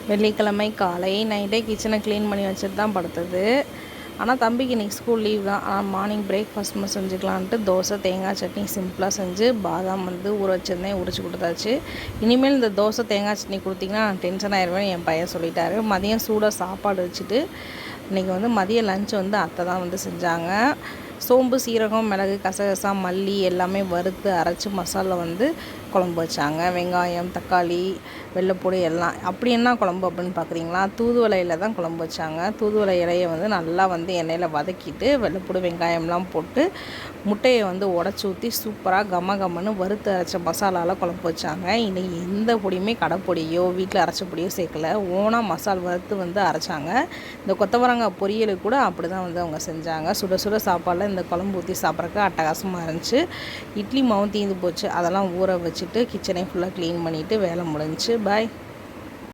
வெள்ளிக்கிழமை காலை நைட்டே கிச்சனை க்ளீன் பண்ணி வச்சுட்டு தான் படுத்தது. ஆனால் தம்பிக்கு இன்றைக்கி ஸ்கூல் லீவ் தான். ஆனால் மார்னிங் பிரேக்ஃபாஸ்ட் மட்டும் செஞ்சுக்கலான்ட்டு தோசை தேங்காய் சட்னி சிம்பிளாக செஞ்சு பாதாம் ஊற வச்சுருந்தேன், உரிச்சு கொடுத்தாச்சு. இனிமேல் இந்த தோசை தேங்காய் சட்னி கொடுத்திங்கன்னா நான் டென்ஷன் ஆயிடுவேன் என் பையன் சொல்லிட்டாரு. மதியம் சூடாக சாப்பாடு வச்சுட்டு இன்றைக்கி மதிய லஞ்ச் அத்தை தான் செஞ்சாங்க. சோம்பு, சீரகம், மிளகு, கசகசா, மல்லி எல்லாமே வறுத்து அரைச்சி மசாலா குழம்பு வச்சாங்க. வெங்காயம், தக்காளி, வெள்ளைப்பூடு எல்லாம். அப்படி என்ன குழம்பு அப்படின்னு பார்க்குறீங்களா? தூதுவளையில் தான் குழம்பு வச்சாங்க. தூதுவளை இலையை நல்லா எண்ணெயில் வதக்கிட்டு வெள்ளைப்பூடு, வெங்காயம்லாம் போட்டு முட்டையை உடச்சி ஊற்றி சூப்பராக கம்மன்னு வறுத்து அரைச்ச மசாலாவில் குழம்பு வச்சாங்க. இன்றைக்கி எந்த பொடியுமே கடைப்பொடியோ வீட்டில் அரைச்ச பொடியோ சேர்க்கல. ஓனாக மசால் வறுத்து அரைச்சாங்க. இந்த கொத்தவரங்காய் பொரியலுக்கு கூட அப்படி தான் அவங்க செஞ்சாங்க. சுட சுட சாப்பாடில் இந்த குழம்பு ஊற்றி சாப்பிட்றதுக்கு அட்டகாசமாக இருந்துச்சு. இட்லி மாவும் தீர்ந்து போச்சு. அதெல்லாம் ஊற வச்சுட்டு கிச்சனை ஃபுல்லாக க்ளீன் பண்ணிவிட்டு வேலை முடிஞ்சுச்சு. பாய்.